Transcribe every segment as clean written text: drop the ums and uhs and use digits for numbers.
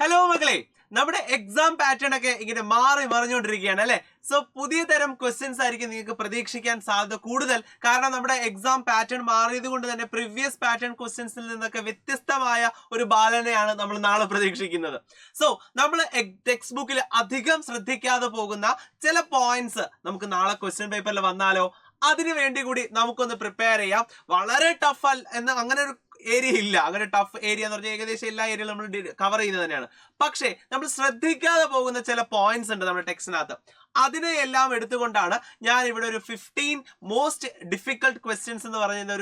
Hello മക്കളെ, നമ്മുടെ exam pattern ഒക്കെ ഇങ്ങനെ മാറി മറിഞ്ഞുകൊണ്ടിരിക്കുകയാണ് അല്ലെ. സോ പുതിയ തരം ക്വസ്റ്റ്യൻസ് ആയിരിക്കും നിങ്ങൾക്ക് പ്രതീക്ഷിക്കാൻ സാധ്യത കൂടുതൽ. കാരണം നമ്മുടെ എക്സാം പാറ്റേൺ മാറിയത് കൊണ്ട് തന്നെ പ്രീവിയസ് പാറ്റേൺ ക്വസ്റ്റ്യൻസിൽ നിന്നൊക്കെ വ്യത്യസ്തമായ ഒരു ബാലനെയാണ് നമ്മൾ നാളെ പ്രതീക്ഷിക്കുന്നത്. സോ നമ്മൾ ടെക്സ്റ്റ് ബുക്കിൽ അധികം ശ്രദ്ധിക്കാതെ പോകുന്ന ചില പോയിന്റ്സ് നമുക്ക് നാളെ ക്വസ്റ്റ്യൻ പേപ്പറിൽ വന്നാലോ, അതിനു വേണ്ടി കൂടി നമുക്കൊന്ന് പ്രിപ്പയർ ചെയ്യാം. വളരെ ടഫ് എന്ന് അങ്ങനെ ഒരു ഏരിയ ഇല്ല. അങ്ങനെ ടഫ് ഏരിയ എന്ന് പറഞ്ഞാൽ ഏകദേശം എല്ലാ ഏരിയയിലും നമ്മൾ കവർ ചെയ്യുന്നത് തന്നെയാണ്. പക്ഷേ നമ്മൾ ശ്രദ്ധിക്കാതെ പോകുന്ന ചില പോയിന്റ്സ് ഉണ്ട് നമ്മുടെ ടെക്സ്റ്റിനകത്ത്. അതിനെ എല്ലാം എടുത്തുകൊണ്ടാണ് ഞാൻ ഇവിടെ ഒരു 15 മോസ്റ്റ് ഡിഫിക്കൽട്ട് ക്വസ്റ്റ്യൻസ് എന്ന് പറയുന്ന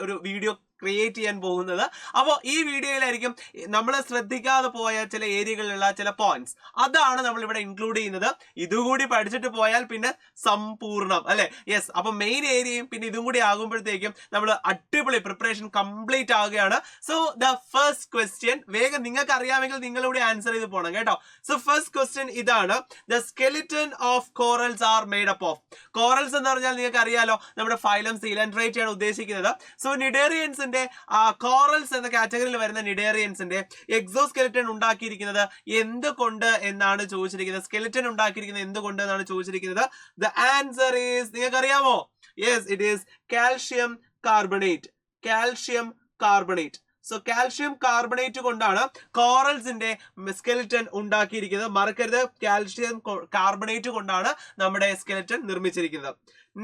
ഒരു വീഡിയോ ക്രിയേറ്റ് ചെയ്യാൻ പോകുന്നത്. അപ്പോൾ ഈ വീഡിയോയിലായിരിക്കും നമ്മൾ ശ്രദ്ധിക്കാതെ പോയ ചില ഏരിയകളിലുള്ള ചില പോയിന്റ്സ്, അതാണ് നമ്മൾ ഇവിടെ ഇൻക്ലൂഡ് ചെയ്യുന്നത്. ഇതുകൂടി പഠിച്ചിട്ട് പോയാൽ പിന്നെ സമ്പൂർണ്ണം അല്ലെ. യെസ്, അപ്പൊ മെയിൻ ഏരിയയും പിന്നെ ഇതും കൂടി ആകുമ്പോഴത്തേക്കും നമ്മൾ അടിപൊളി പ്രിപ്പറേഷൻ കംപ്ലീറ്റ് ആവുകയാണ്. സോ ദ ഫസ്റ്റ് ക്വസ്റ്റ്യൻ വേഗം നിങ്ങൾക്ക് അറിയാമെങ്കിൽ നിങ്ങളിവിടെ ആൻസർ ചെയ്ത് പോകണം കേട്ടോ. സോ ഫസ്റ്റ് ക്വസ്റ്റ്യൻ ഇതാണ്: the skeleton of corals are made up of. Corals എന്ന് പറഞ്ഞാൽ നിങ്ങൾക്ക് അറിയാലോ, നമ്മുടെ ഫൈലം സീലൻഡ്രേറ്റ് ആണ് ഉദ്ദേശിക്കുന്നത്. സോ നിഡേറിയൻസ് കോറൽസ് എന്ന കാറ്റഗറിയിൽ വരുന്ന നിഡേറിയൻസിന്റെ എക്സോസ്കെലിറ്റൻ ഉണ്ടാക്കിയിരിക്കുന്നത് എന്തുകൊണ്ട് എന്നാണ് ചോദിച്ചിരിക്കുന്നത്. സ്കെലിറ്റൻ ഉണ്ടാക്കിയിരിക്കുന്നത് എന്തുകൊണ്ട് എന്നാണ് ചോദിച്ചിരിക്കുന്നത്. ദ ആൻസർ ഈസ്, നിങ്ങൾക്ക് അറിയാമോ? Yes, it is calcium carbonate. Calcium carbonate. So calcium carbonate കൊണ്ടാണ് കോറൽസിന്റെ സ്കെലിറ്റൻ ഉണ്ടാക്കിയിരിക്കുന്നത്. മറക്കരുത്, കാൽഷ്യം കാർബണേറ്റ് കൊണ്ടാണ് നമ്മുടെ സ്കെലിറ്റൻ നിർമ്മിച്ചിരിക്കുന്നത്.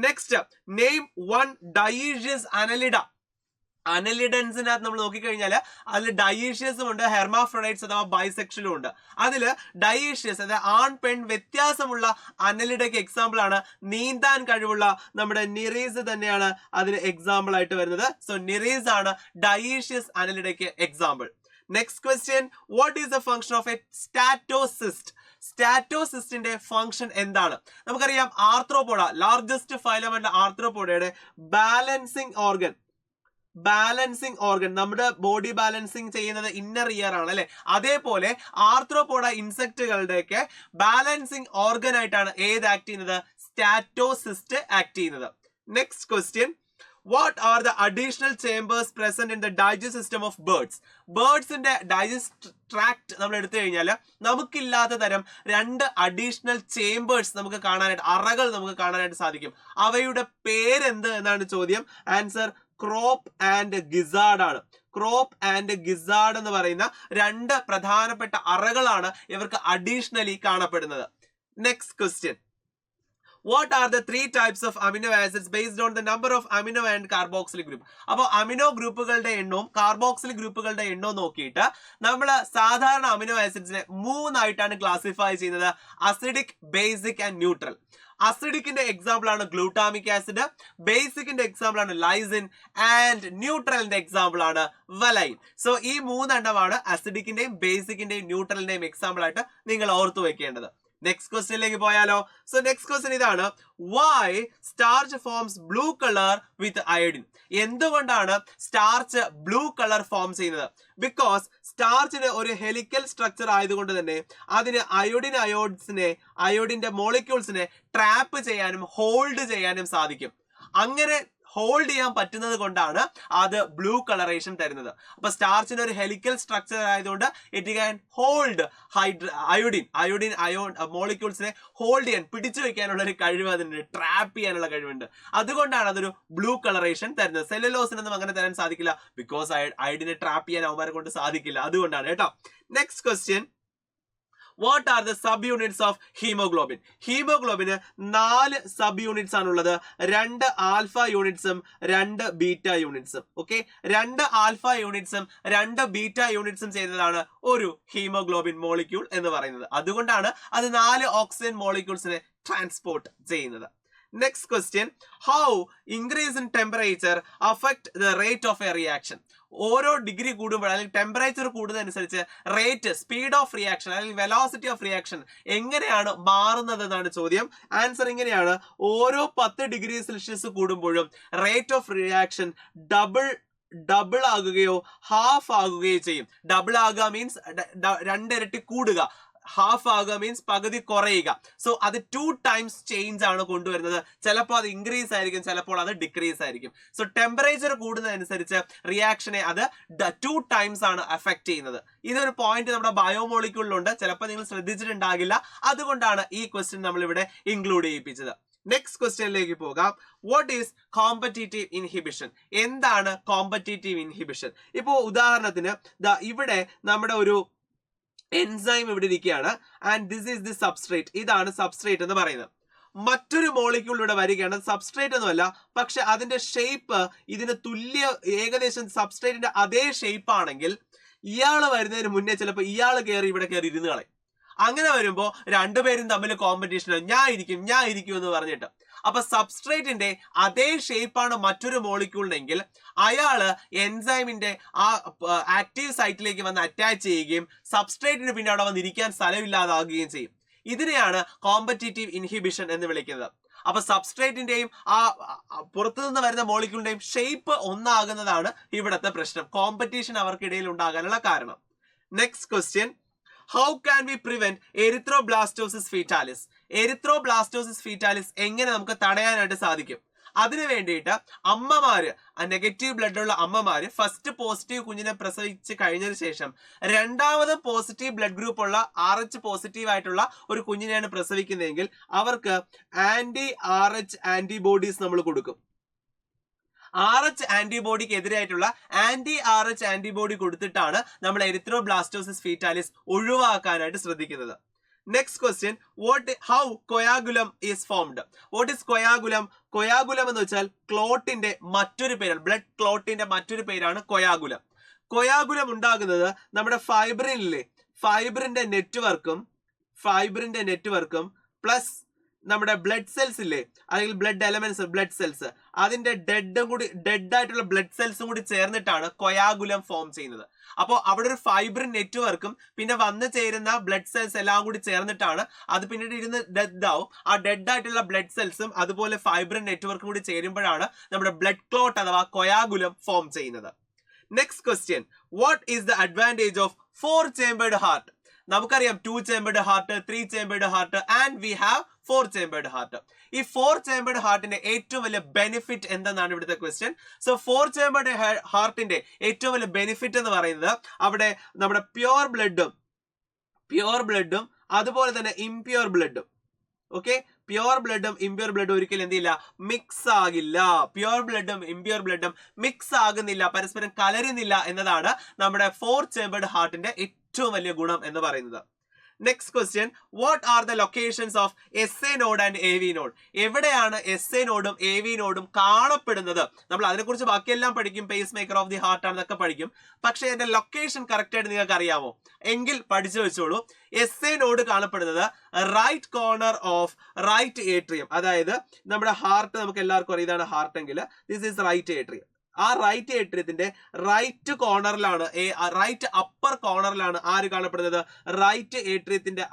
Next, name one dioecious annelida. അനലിഡൻസിനകത്ത് നമ്മൾ നോക്കിക്കഴിഞ്ഞാൽ അതിൽ ഡയേഷ്യസും ഉണ്ട്, ഹെർമാഫ്രോഡൈറ്റ്സ് അഥവാ ബൈസെക്ഷലും ഉണ്ട്. അതിൽ ഡയേഷ്യസ് അതായത് ആൺ പെൺ വ്യത്യാസമുള്ള അനലിഡയ്ക്ക് എക്സാമ്പിൾ ആണ് നീന്താൻ കഴിവുള്ള നമ്മുടെ നിറീസ് തന്നെയാണ് അതിന് എക്സാമ്പിൾ ആയിട്ട് വരുന്നത്. സോ നിറീസ് ആണ് ഡയേഷ്യസ് അനലിഡയ്ക്ക് example. Next question: what is the function of a statocyst? സ്റ്റാറ്റോസിസ്റ്റിന്റെ ഫംഗ്ഷൻ എന്താണ്? നമുക്കറിയാം, ആർത്രോപോഡ, ലാർജസ്റ്റ് ഫൈലം ആർത്രോപോഡയുടെ ബാലൻസിങ് ഓർഗൻ നമ്മുടെ ബോഡി ബാലൻസിങ് ചെയ്യുന്നത് ഇന്നർ ഇയർ ആണ് അല്ലെ. അതേപോലെ ആർത്രോപോഡ ഇൻസെക്റ്റുകളുടെയൊക്കെ ബാലൻസിങ് ഓർഗൻ ആയിട്ടാണ് ഏത് ആക്ട് ചെയ്യുന്നത്? സ്റ്റാറ്റോസിസ്റ്റ് ആക്ട് ചെയ്യുന്നത്. Next question: what are the additional chambers present in the digestive system of birds? ബേർഡ്സിന്റെ ഡൈജസ്റ്റ് ട്രാക്ട് നമ്മൾ എടുത്തു കഴിഞ്ഞാൽ നമുക്കില്ലാത്ത തരം 2 അഡീഷണൽ ചേംബേഴ്സ് നമുക്ക് കാണാനായിട്ട്, അറകൾ നമുക്ക് കാണാനായിട്ട് സാധിക്കും. അവയുടെ പേരെന്ത് എന്നാണ് ചോദ്യം. ആൻസർ ക്രോപ്പ് ആൻഡ് ഗിസാർഡ് ആണ്. ക്രോപ്പ് ആൻഡ് ഗിസാർഡ് എന്ന് പറയുന്ന 2 പ്രധാനപ്പെട്ട അറകളാണ് ഇവർക്ക് അഡീഷണലി കാണപ്പെടുന്നത്. Next question: what are the 3 types of amino acids based on the number of amino and carboxylic group? അപ്പോൾ അമിനോ ഗ്രൂപ്പുകളുടെ എണ്ണവും കാർബോക്സിലിക് ഗ്രൂപ്പുകളുടെ എണ്ണവും നോക്കിയിട്ട് നമ്മൾ സാധാരണ അമിനോ ആസിഡ്സിനെ 3 ആയിട്ടാണ് ക്ലാസിഫൈ ചെയ്യുന്നത്: അസിഡിക്, ബേസിക് ആൻഡ് ന്യൂട്രൽ. അസിഡിക്കിന്റെ എക്സാമ്പിൾ ആണ് ഗ്ലൂട്ടാമിക് ആസിഡ്, ബേസിക്കിന്റെ എക്സാമ്പിൾ ആണ് ലൈസിൻ, ആൻഡ് ന്യൂട്രലിന്റെ എക്സാമ്പിൾ ആണ് വലൈൻ. സോ ഈ 3 എണ്ണമാണ് അസിഡിക്കിന്റെയും ബേസിക്കിന്റെയും ന്യൂട്രലിന്റെയും എക്സാമ്പിൾ ആയിട്ട് നിങ്ങൾ ഓർത്തു വെക്കേണ്ടത്. നെക്സ്റ്റ് ക്വസ്റ്റ്യനിലേക്ക് പോയാലോ. സോ നെക്സ്റ്റ് ക്വസ്റ്റ്യൻ ഇതാണ്: why starch forms blue colour with iodine? എന്തുകൊണ്ടാണ് സ്റ്റാർച്ച് ബ്ലൂ കളർ ഫോം ചെയ്യുന്നത്? ബിക്കോസ് സ്റ്റാർച്ചിന് ഒരു ഹെലിക്കൽ സ്ട്രക്ചർ ആയതുകൊണ്ട് തന്നെ അതിന് അയോഡിന്റെ മോളിക്യൂൾസിനെ ട്രാപ്പ് ചെയ്യാനും ഹോൾഡ് ചെയ്യാനും സാധിക്കും. അങ്ങനെ ഹോൾഡ് ചെയ്യാൻ പറ്റുന്നത് കൊണ്ടാണ് അത് ബ്ലൂ കളറേഷൻ തരുന്നത്. അപ്പൊ സ്റ്റാർച്ചിന് ഒരു ഹെലിക്കൽ സ്ട്രക്ചർ ആയതുകൊണ്ട് ഇറ്റ് ക്യാൻ ഹോൾഡ് അയോഡിൻ മോളിക്യൂൾസിനെ ഹോൾഡ് ചെയ്യാൻ, പിടിച്ചു വെക്കാനുള്ള ഒരു കഴിവ് അതിന്, ട്രാപ്പ് ചെയ്യാനുള്ള കഴിവുണ്ട്. അതുകൊണ്ടാണ് അതൊരു ബ്ലൂ കളറേഷൻ തരുന്നത്. സെല്ലുലോസിനൊന്നും അങ്ങനെ തരാൻ സാധിക്കില്ല, ബിക്കോസ് അയോഡിനെ ട്രാപ്പ് ചെയ്യാൻ അവന്മാരെ കൊണ്ട് സാധിക്കില്ല. അതുകൊണ്ടാണ് കേട്ടോ. Next question: what are the subunits of hemoglobin? ഹീമോഗ്ലോബിന് 4 സബ് യൂണിറ്റ്സ് ആണുള്ളത്. 2 ആൽഫ യൂണിറ്റ്സും 2 ബീറ്റ യൂണിറ്റ്സും. ഓക്കെ, 2 ആൽഫ യൂണിറ്റ്സും 2 ബീറ്റ യൂണിറ്റ്സും ചെയ്യുന്നതാണ് ഒരു ഹീമോഗ്ലോബിൻ മോളിക്യൂൾ എന്ന് പറയുന്നത്. അതുകൊണ്ടാണ് അത് 4 ഓക്സിജൻ മോളിക്യൂൾസിനെ ട്രാൻസ്പോർട്ട് ചെയ്യുന്നത്. Next question: how increase in temperature affect the rate of a reaction? ഓരോ ഡിഗ്രി കൂടുമ്പോൾ അല്ലെങ്കിൽ ടെമ്പറേച്ചർ കൂടുന്നതനുസരിച്ച് റേറ്റ്, സ്പീഡ് ഓഫ് റിയാക്ഷൻ അല്ലെങ്കിൽ വെലോസിറ്റി ഓഫ് റിയാക്ഷൻ എങ്ങനെയാണ് മാറുന്നത് എന്നാണ് ചോദ്യം. ആൻസർ ഇങ്ങനെയാണ്: ഓരോ 10 ഡിഗ്രി സെൽഷ്യസ് കൂടുമ്പോഴും റേറ്റ് ഓഫ് റിയാക്ഷൻ ഡബിൾ ആകുകയോ ഹാഫ് ആകുകയോ ചെയ്യും. ഡബിൾ ആകുക മീൻസ് 2 ഇരട്ടി കൂടുക. ഹാഫ് ആകുക മീൻസ് പകുതി കുറയുക. സോ അത് 2 ടൈംസ് ചേഞ്ച് ആണ് കൊണ്ടുവരുന്നത്. ചിലപ്പോൾ അത് ഇൻക്രീസ് ആയിരിക്കും, ചിലപ്പോൾ അത് ഡിക്രീസ് ആയിരിക്കും. സോ ടെമ്പറേച്ചർ കൂടുന്നതനുസരിച്ച് റിയാക്ഷനെ അത് 2 ടൈംസ് ആണ് അഫക്ട് ചെയ്യുന്നത്. ഇതൊരു പോയിന്റ് നമ്മുടെ ബയോമോളിക്യൂളിലുണ്ട്, ചിലപ്പോൾ നിങ്ങൾ ശ്രദ്ധിച്ചിട്ടുണ്ടാകില്ല. അതുകൊണ്ടാണ് ഈ ക്വസ്റ്റ്യൻ നമ്മൾ ഇവിടെ ഇൻക്ലൂഡ് ചെയ്യിപ്പിച്ചത്. നെക്സ്റ്റ് ക്വസ്റ്റ്യനിലേക്ക് പോകാം. What is competitive inhibition? എന്താണ് കോമ്പറ്റീറ്റീവ് ഇൻഹിബിഷൻ? ഇപ്പോൾ ഉദാഹരണത്തിന് ഇവിടെ നമ്മുടെ ഒരു എൻസൈം ഇവിടെ ഇരിക്കുകയാണ്, and this is the substrate. ഇതാണ് സബ്സ്ട്രേറ്റ് എന്ന് പറയുന്നത്. മറ്റൊരു മോളിക്യൂൾ ഇവിടെ വരികയാണ്, സബ്സ്ട്രേറ്റ് ഒന്നുമല്ല, പക്ഷെ അതിന്റെ ഷേപ്പ് ഇതിന് ഏകദേശം സബ്സ്ട്രേറ്റിന്റെ അതേ ഷേപ്പ് ആണെങ്കിൽ ഇയാള് വരുന്നതിന് മുന്നേ ചിലപ്പോൾ ഇയാൾ ഇവിടെ കയറി ഇരുന്ന് കളയും. അങ്ങനെ വരുമ്പോൾ രണ്ടുപേരും തമ്മിൽ കോമ്പറ്റീഷൻ, ഞാൻ ഇരിക്കും എന്ന് പറഞ്ഞിട്ട്. അപ്പൊ സബ്സ്ട്രേറ്റിന്റെ അതേ ഷേപ്പാണ് മറ്റൊരു മോളിക്യൂളിനെങ്കിൽ അയാള് എൻസൈമിന്റെ ആ ആക്റ്റീവ് സൈറ്റിലേക്ക് വന്ന് അറ്റാച്ച് ചെയ്യുകയും സബ്സ്ട്രേറ്റിന് പിന്നെ അവിടെ വന്നിരിക്കാൻ സ്ഥലമില്ലാതാകുകയും ചെയ്യും. ഇതിനെയാണ് കോമ്പറ്റീറ്റീവ് ഇൻഹിബിഷൻ എന്ന് വിളിക്കുന്നത്. അപ്പൊ സബ്സ്ട്രേറ്റിന്റെയും ആ പുറത്തുനിന്ന് വരുന്ന മോളിക്യൂളിന്റെയും ഷേപ്പ് ഒന്നാകുന്നതാണ് ഇവിടത്തെ പ്രശ്നം, കോമ്പറ്റീഷൻ അവർക്കിടയിൽ ഉണ്ടാകാനുള്ള കാരണം. Next question, how can we prevent erythroblastosis fetalis? Erythroblastosis fetalis എങ്ങനെ നമുക്ക് തടയാനായിട്ട് സാധിക്കും? അതിനു വേണ്ടിയിട്ട് അമ്മമാര്, നെഗറ്റീവ് ബ്ലഡ് ഉള്ള അമ്മമാര് ഫസ്റ്റ് പോസിറ്റീവ് കുഞ്ഞിനെ പ്രസവിച്ച് കഴിഞ്ഞതിന് ശേഷം രണ്ടാമത് പോസിറ്റീവ് ബ്ലഡ് ഗ്രൂപ്പ് ഉള്ള RH പോസിറ്റീവ് ആയിട്ടുള്ള ഒരു കുഞ്ഞിനെയാണ് പ്രസവിക്കുന്നതെങ്കിൽ അവർക്ക് ആന്റി-RH ആന്റിബോഡീസ് നമ്മൾ കൊടുക്കും. RH ആന്റിബോഡിക്ക് എതിരായിട്ടുള്ള ആന്റി-RH ആന്റിബോഡി കൊടുത്തിട്ടാണ് നമ്മൾ എറിത്രോബ്ലാസ്റ്റോസിസ് ഫീറ്റാലിസ് ഒഴിവാക്കാനായിട്ട് ശ്രദ്ധിക്കുന്നത്. Next question, how coagulum is formed? What is coagulum? Coagulum എന്ന് വെച്ചാൽ ക്ലോട്ടിന്റെ മറ്റൊരു പേരാണ്, ബ്ലഡ് ക്ലോട്ടിന്റെ മറ്റൊരു പേരാണ് കൊയാഗുലം. കൊയാഗുലം ഉണ്ടാകുന്നത് നമ്മുടെ ഫൈബ്രിന്റെ നെറ്റ്വർക്കും പ്ലസ് നമ്മുടെ ബ്ലഡ് സെൽസ് ഇല്ലേ, അല്ലെങ്കിൽ ബ്ലഡ് എലമെന്റ്സ്, ബ്ലഡ് സെൽസ്, അതിന്റെ ഡെഡ് ആയിട്ടുള്ള ബ്ലഡ് സെൽസും കൂടി ചേർന്നിട്ടാണ് കൊയാഗുലം ഫോം ചെയ്യുന്നത്. അപ്പോൾ അവിടെ ഒരു ഫൈബ്രിൻ നെറ്റ്വർക്കും പിന്നെ വന്നു ചേരുന്ന ബ്ലഡ് സെൽസ് എല്ലാം കൂടി ചേർന്നിട്ടാണ് അത് പിന്നീട് ഇരുന്ന് ഡെഡ് ആവും. ആ ഡെഡ് ആയിട്ടുള്ള ബ്ലഡ് സെൽസും അതുപോലെ ഫൈബ്രിൻ നെറ്റ്വർക്കും കൂടി ചേരുമ്പോഴാണ് നമ്മുടെ ബ്ലഡ് ക്ലോട്ട് അഥവാ കൊയാഗുലം ഫോം ചെയ്യുന്നത്. Next question, what is the advantage of 4 chambered heart? നമുക്കറിയാം 2 chambered heart, 3 chambered heart and we have 4 chambered heart. ഈ 4 ചേംബേർഡ് ഹാർട്ടിന്റെ ഏറ്റവും വലിയ ബെനിഫിറ്റ് എന്തെന്നാണ് ഇവിടുത്തെ ക്വസ്റ്റ്യൻ. സോ 4 ചേംബേർഡ് ഹാർട്ടിന്റെ ഏറ്റവും വലിയ ബെനിഫിറ്റ് എന്ന് പറയുന്നത് അവിടെ നമ്മുടെ പ്യുവർ ബ്ലഡും അതുപോലെ തന്നെ ഇംപ്യുവർ ബ്ലഡും, ഓക്കെ, പ്യുവർ ബ്ലഡും ഇംപ്യുവർ ബ്ലഡും ഒരിക്കലും എന്ത് ചെയ്യില്ല, മിക്സ് ആകില്ല. പ്യുവർ ബ്ലഡും ഇംപ്യുവർ ബ്ലഡും മിക്സ് ആകുന്നില്ല, പരസ്പരം കലരുന്നില്ല എന്നതാണ് നമ്മുടെ 4 ചേംബേർഡ് ഹാർട്ടിന്റെ ഏറ്റവും വലിയ ഗുണം എന്ന് പറയുന്നത്. Next question, what are the locations of SA node and AV node? എവിടെയാണ് SA നോഡും AV നോഡും കാണപ്പെടുന്നത്? നമ്മൾ അതിനെക്കുറിച്ച് ബാക്കിയെല്ലാം പഠിക്കും, pace maker of the heart ആണെന്നൊക്കെ പഠിക്കും. പക്ഷെ അതിന്റെ ലൊക്കേഷൻ കറക്റ്റ് ആയിട്ട് നിങ്ങൾക്ക് അറിയാമോ? എങ്കിൽ പഠിച്ചു വെച്ചോളൂ. SA നോഡ് കാണപ്പെടുന്നത് right corner of right atrium. അതായത് നമ്മുടെ ഹാർട്ട് നമുക്ക് എല്ലാവർക്കും അറിയാം, ഇതാണ് ഹാർട്ട് എങ്കിൽ ദിസ് ഈസ് റൈറ്റ് ഏട്രിയം. ആ റൈറ്റ് ഏട്രിയത്തിന്റെ റൈറ്റ് കോർണറിലാണ്, റൈറ്റ് അപ്പർ കോർണറിലാണ് ആര് കാണപ്പെടുന്നത്? റൈറ്റ് ഏട്രിയത്തിന്റെ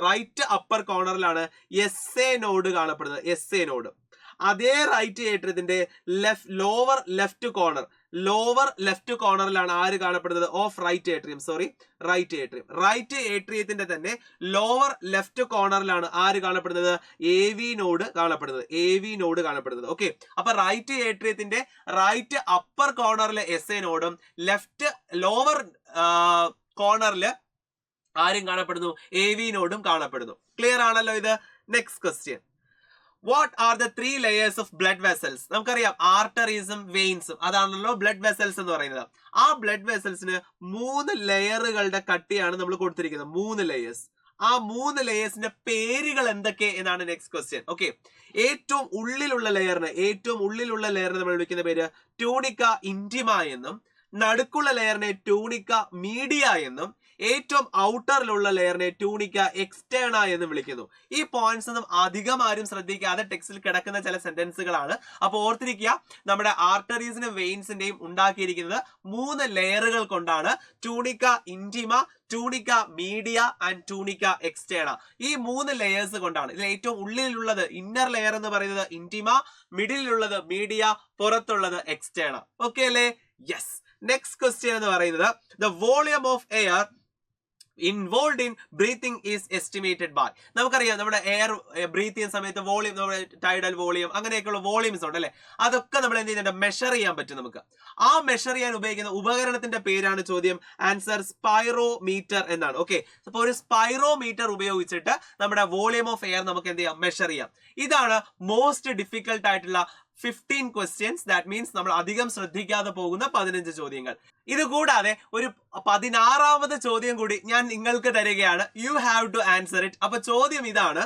റൈറ്റ് അപ്പർ കോർണറിലാണ് SA നോഡ് കാണപ്പെടുന്നത്, SA നോഡ്. അതേ റൈറ്റ് ഏട്രിയത്തിന്റെ ലോവർ ലെഫ്റ്റ് കോർണറിലാണ് ആര് കാണപ്പെടുന്നത്? ഓഫ് റൈറ്റ് ഏട്രിയം, റൈറ്റ് ഏട്രിയത്തിന്റെ തന്നെ ലോവർ ലെഫ്റ്റ് കോർണറിലാണ് ആര് കാണപ്പെടുന്നത്? AV നോഡ് കാണപ്പെടുന്നത്. ഓക്കെ, അപ്പൊ റൈറ്റ് ഏട്രിയത്തിന്റെ റൈറ്റ് അപ്പർ കോർണറിലെ SA നോഡും ലെഫ്റ്റ് ലോവർ കോർണറില് ആരും കാണപ്പെടുന്നു? AV നോഡും കാണപ്പെടുന്നു. ക്ലിയർ ആണല്ലോ ഇത്? Next question, what are the 3 layers of blood vessels? നമുക്കറിയാം ആർട്ടറീസും വെയിൻസും, അതാണല്ലോ ബ്ലഡ് വെസൽസ് എന്ന് പറയുന്നത്. ആ ബ്ലഡ് വെസൽസിന് 3 ലെയറുകളുടെ കട്ടിയാണ് നമ്മൾ കൊടുത്തിരിക്കുന്നത്, 3 ലെയേഴ്സ്. ആ 3 ലെയേഴ്സിന്റെ പേരുകൾ എന്തൊക്കെ എന്നാണ് നെക്സ്റ്റ് ക്വസ്റ്റ്യൻ. ഓക്കെ, ഏറ്റവും ഉള്ളിലുള്ള ലെയറിനെ നമ്മൾ വിളിക്കുന്ന പേര് ട്യൂണിക്ക ഇന്റിമ എന്നും, നടുക്കുള്ള ലെയറിനെ ട്യൂണിക്ക മീഡിയ എന്നും, ഏറ്റവും ഔട്ടറിലുള്ള ലെയറിനെ ട്യൂണിക്ക എക്സ്റ്റേണ എന്ന് വിളിക്കുന്നു. ഈ പോയിന്റ്സ് ഒന്നും അധികം ആരും ശ്രദ്ധിക്കാതെ ടെക്സ്റ്റിൽ കിടക്കുന്ന ചില സെന്റൻസുകളാണ്. അപ്പൊ ഓർത്തിരിക്കുക, നമ്മുടെ ആർട്ടറീസിനും വെയിൻസിന്റെയും ഉണ്ടാക്കിയിരിക്കുന്നത് 3 ലെയറുകൾ കൊണ്ടാണ്. Tunica intima, tunica media and tunica externa. ഈ 3 ലെയേഴ്സ് കൊണ്ടാണ്. ഇതിൽ ഏറ്റവും ഉള്ളിലുള്ളത് ഇന്നർ ലെയർ എന്ന് പറയുന്നത് ഇന്റിമ, മിഡിലുള്ളത് മീഡിയ, പുറത്തുള്ളത് എക്സ്റ്റേണ. ഓക്കെ അല്ലേ? യെസ്. നെക്സ്റ്റ് ക്വസ്റ്റ്യൻ എന്ന് പറയുന്നത്, the volume of air involve in breathing is estimated by. നമുക്കറിയാം നമ്മുടെ എയർ ബ്രീത്ത് ചെയ്യുന്ന സമയത്ത് വോളിയം, നമ്മുടെ ടൈഡൽ വോളിയം അങ്ങനെയൊക്കെയുള്ള വോളിയംസ് ഉണ്ട് അല്ലെ, അതൊക്കെ നമ്മൾ എന്ത് ചെയ്യുന്നുണ്ട്, മെഷർ ചെയ്യാൻ പറ്റും നമുക്ക്. ആ മെഷർ ചെയ്യാൻ ഉപയോഗിക്കുന്ന ഉപകരണത്തിന്റെ പേരാണ് ചോദ്യം. ആൻസർ സ്പൈറോമീറ്റർ എന്നാണ്. ഓക്കെ, അപ്പൊ ഒരു സ്പൈറോമീറ്റർ ഉപയോഗിച്ചിട്ട് നമ്മുടെ വോളിയം ഓഫ് എയർ നമുക്ക് എന്ത് ചെയ്യാം, മെഷർ ചെയ്യാം. ഇതാണ് മോസ്റ്റ് ഡിഫിക്കൽട്ട് ആയിട്ടുള്ള 15 questions. ദാറ്റ് മീൻസ് നമ്മൾ അധികം ശ്രദ്ധിക്കാതെ പോകുന്ന 15 ചോദ്യങ്ങൾ. ഇത് കൂടാതെ ഒരു 16ാമത് ചോദ്യം കൂടി ഞാൻ നിങ്ങൾക്ക് തരികയാണ്. You have to answer it. അപ്പൊ ചോദ്യം ഇതാണ്: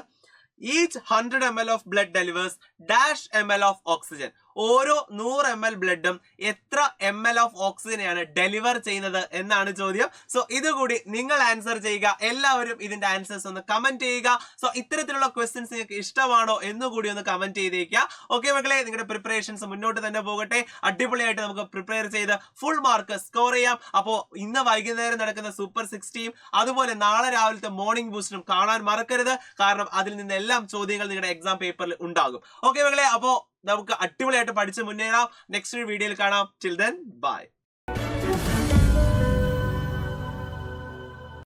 each 100 ml of blood delivers dash ml of oxygen. ഓരോ 100 ml ബ്ലഡും എത്ര ml ഓഫ് ഓക്സിജനെയാണ് ഡെലിവർ ചെയ്യുന്നത് എന്നാണ് ചോദ്യം. സോ ഇതുകൂടി നിങ്ങൾ ആൻസർ ചെയ്യുക. എല്ലാവരും ഇതിന്റെ ആൻസേഴ്സ് ഒന്ന് കമന്റ് ചെയ്യുക. സോ ഇത്തരത്തിലുള്ള ക്വസ്റ്റ്യൻസ് നിങ്ങൾക്ക് ഇഷ്ടമാണോ എന്നുകൂടി ഒന്ന് കമന്റ് ചെയ്തേക്കുക. ഓക്കെ മക്കളെ, നിങ്ങളുടെ പ്രിപ്പറേഷൻസ് മുന്നോട്ട് തന്നെ പോകട്ടെ. അടിപൊളിയായിട്ട് നമുക്ക് പ്രിപ്പയർ ചെയ്ത് ഫുൾ മാർക്ക് സ്കോർ ചെയ്യാം. അപ്പോൾ ഇന്ന് വൈകുന്നേരം നടക്കുന്ന സൂപ്പർ 60 അതുപോലെ നാളെ രാവിലത്തെ മോർണിംഗ് ബൂസ്റ്റും കാണാൻ മറക്കരുത്. കാരണം അതിൽ നിന്നെല്ലാം ചോദ്യങ്ങൾ നിങ്ങളുടെ എക്സാം പേപ്പറിൽ ഉണ്ടാകും. ഓക്കെ മക്കളെ, അപ്പോൾ നമുക്ക് അടിപൊളിയായിട്ട് പഠിച്ച് മുന്നേറാം. നെക്സ്റ്റ് വീഡിയോയിൽ കാണാം. Till then bye.